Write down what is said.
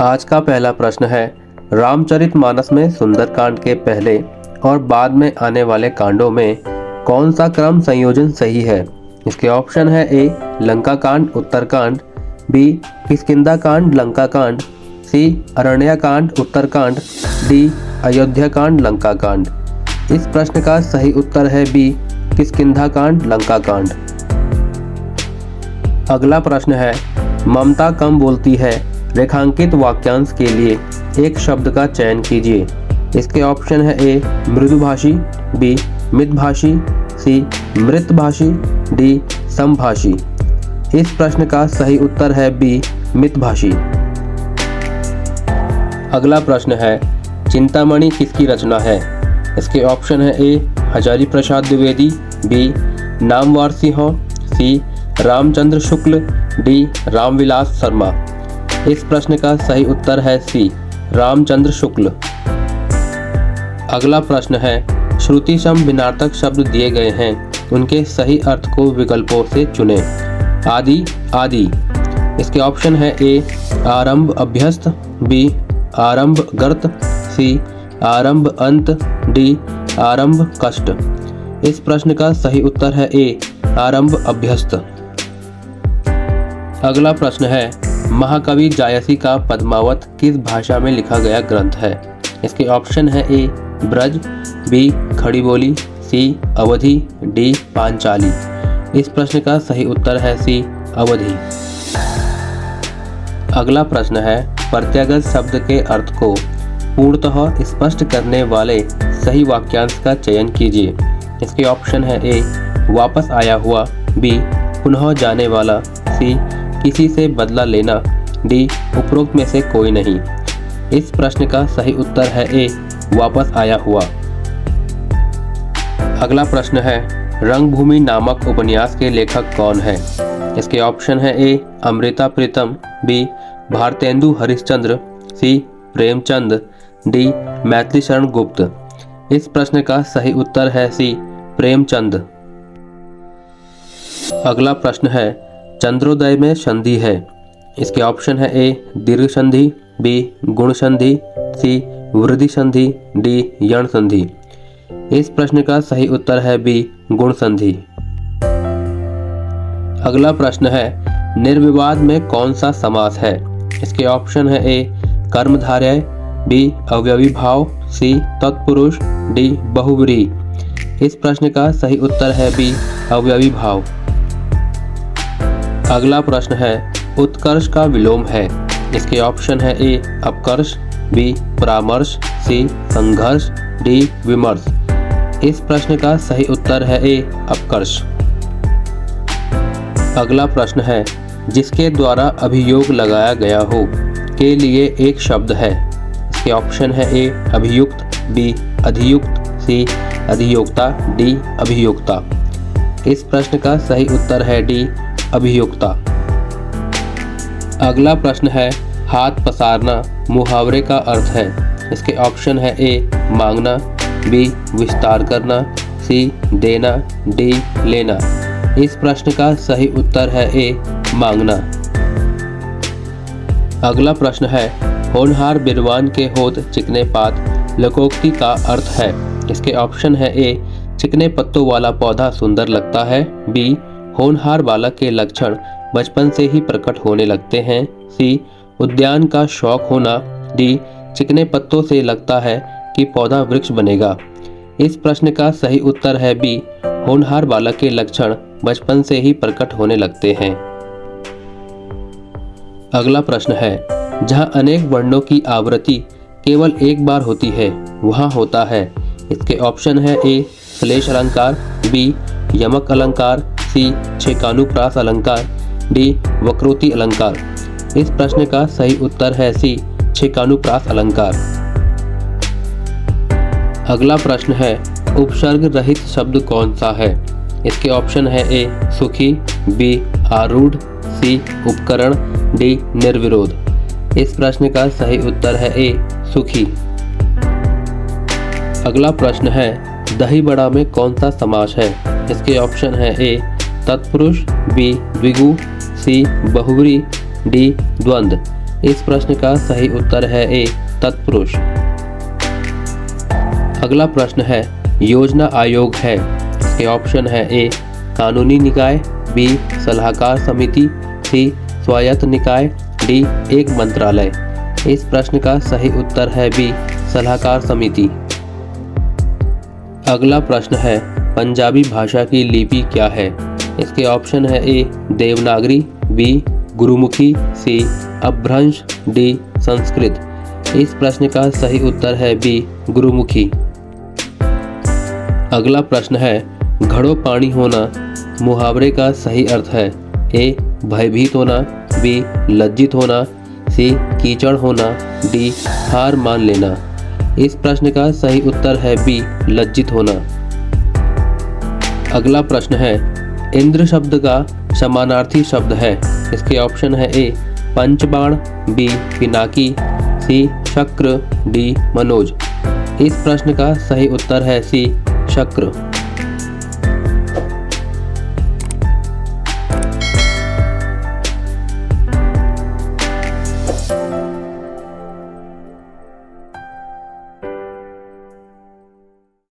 आज का पहला प्रश्न है, रामचरितमानस में सुंदरकांड के पहले और बाद में आने वाले कांडों में कौन सा क्रम संयोजन सही है। इसके ऑप्शन है ए लंका कांड उत्तरकांड, बी किष्किंधा कांड लंका कांड, सी अरण्या कांड उत्तरकांड, डी अयोध्या कांड लंका कांड। इस प्रश्न का सही उत्तर है बी किष्किंधा कांड लंका कांड। अगला प्रश्न है, ममता कम बोलती है रेखांकित वाक्यांश के लिए एक शब्द का चयन कीजिए। इसके ऑप्शन है ए मृदुभाषी, बी मितभाषी, सी मृतभाषी, डी समभाषी। इस प्रश्न का सही उत्तर है बी मितभाषी। अगला प्रश्न है, चिंतामणि किसकी रचना है। इसके ऑप्शन है ए हजारी प्रसाद द्विवेदी, बी नामवर सिंह, सी रामचंद्र शुक्ल, डी रामविलास शर्मा। इस प्रश्न का सही उत्तर है सी रामचंद्र शुक्ल। अगला प्रश्न है, श्रुति सम भिन्नार्थक शब्द दिए गए हैं, उनके सही अर्थ को विकल्पों से चुनें। आदि आदि। इसके ऑप्शन है ए आरंभ अभ्यस्त, बी आरंभ गर्त, सी आरंभ अंत, डी आरंभ कष्ट। इस प्रश्न का सही उत्तर है ए आरंभ अभ्यस्त। अगला प्रश्न है, महाकवि जायसी का पद्मावत किस भाषा में लिखा गया ग्रंथ है। इसके ऑप्शन है ए ब्रज, बी खड़ी बोली, सी अवधी, डी पांचाली। इस प्रश्न का सही उत्तर है सी अवधी। अगला प्रश्न है, प्रत्यगत शब्द के अर्थ को पूर्णतः स्पष्ट करने वाले सही वाक्यांश का चयन कीजिए। इसके ऑप्शन है ए वापस आया हुआ, बी पुनः जाने वाला, सी किसी से बदला लेना, डी उपरोक्त में से कोई नहीं। इस प्रश्न का सही उत्तर है ए वापस आया हुआ। अगला प्रश्न है, रंगभूमि नामक उपन्यास के लेखक कौन है। इसके ऑप्शन है ए अमृता प्रीतम, बी भारतेंदु हरिश्चंद्र, सी प्रेमचंद, डी मैथिली शरण गुप्त। इस प्रश्न का सही उत्तर है सी प्रेमचंद। अगला प्रश्न है, चंद्रोदय में संधि है। इसके ऑप्शन है ए दीर्घ संधि, बी गुण संधि, सी वृद्धि संधि, डी यण संधि। इस प्रश्न का सही उत्तर है बी गुण संधि। अगला प्रश्न है, निर्विवाद में कौन सा समास है। इसके ऑप्शन है ए कर्मधारय, बी अवयवी भाव, सी तत्पुरुष, डी बहुव्रीहि। इस प्रश्न का सही उत्तर है बी अवयवी भाव। अगला प्रश्न है, उत्कर्ष का विलोम है। इसके ऑप्शन है ए अपकर्ष, बी परामर्श, सी संघर्ष, डी विमर्श। इस प्रश्न का सही उत्तर है ए अपकर्ष। अगला प्रश्न है, जिसके द्वारा अभियोग लगाया गया हो के लिए एक शब्द है। इसके ऑप्शन है ए अभियुक्त, बी अधियुक्त, सी अधियोक्ता, डी अभियोक्ता। इस प्रश्न का सही उत्तर है डी अभियोक्ता। अगला प्रश्न है, हाथ पसारना मुहावरे का अर्थ है। इसके ऑप्शन है ए मांगना, बी विस्तार करना, सी देना, डी लेना। इस प्रश्न का सही उत्तर है ए मांगना। अगला प्रश्न है, होनहार बिरवान के होत चिकने पात लोकोक्ति का अर्थ है। इसके ऑप्शन है ए चिकने पत्तों वाला पौधा सुंदर लगता है, बी होनहार बालक के लक्षण बचपन से ही प्रकट होने लगते हैं, सी उद्यान का शौक होना, डी चिकने पत्तों से लगता है कि पौधा वृक्ष बनेगा। इस प्रश्न का सही उत्तर है बी होनहार बालक के लक्षण बचपन से ही प्रकट होने लगते हैं। अगला प्रश्न है, जहां अनेक वर्णों की आवृत्ति केवल एक बार होती है वहां होता है। इसके ऑप्शन है ए श्लेष अलंकार, बी यमक अलंकार, सी छेकानुप्रास अलंकार, डी वक्रोक्ति अलंकार। इस प्रश्न का सही उत्तर है सी छेकानुप्रास अलंकार। अगला प्रश्न है, उपसर्ग रहित शब्द कौन सा है। इसके ऑप्शन है ए सुखी, बी आरूढ़, सी उपकरण, डी निर्विरोध। इस प्रश्न का सही उत्तर है ए सुखी। अगला प्रश्न है, दही बड़ा में कौन सा समास है। इसके ऑप्शन है ए तत्पुरुष, बी द्विगु, सी बहुव्रीहि, डी द्वंद्व। इस प्रश्न का सही उत्तर है ए तत्पुरुष। अगला प्रश्न है योजना आयोग है। इसके ऑप्शन है ए कानूनी निकाय, बी सलाहकार समिति, सी स्वायत्त निकाय, डी एक मंत्रालय। इस प्रश्न का सही उत्तर है बी सलाहकार समिति। अगला प्रश्न है पंजाबी भाषा की लिपि क्या है। इसके ऑप्शन है ए देवनागरी, बी गुरुमुखी, सी अपभ्रंश, डी संस्कृत। इस प्रश्न का सही उत्तर है बी गुरुमुखी। अगला प्रश्न है घड़ों पानी होना मुहावरे का सही अर्थ है। ए भयभीत होना, बी लज्जित होना, सी कीचड़ होना, डी हार मान लेना। इस प्रश्न का सही उत्तर है बी लज्जित होना। अगला प्रश्न है इंद्र शब्द का समानार्थी शब्द है। इसके ऑप्शन है ए पंचबाण, बी पिनाकी, सी शक्र, डी मनोज। इस प्रश्न का सही उत्तर है सी शक्र।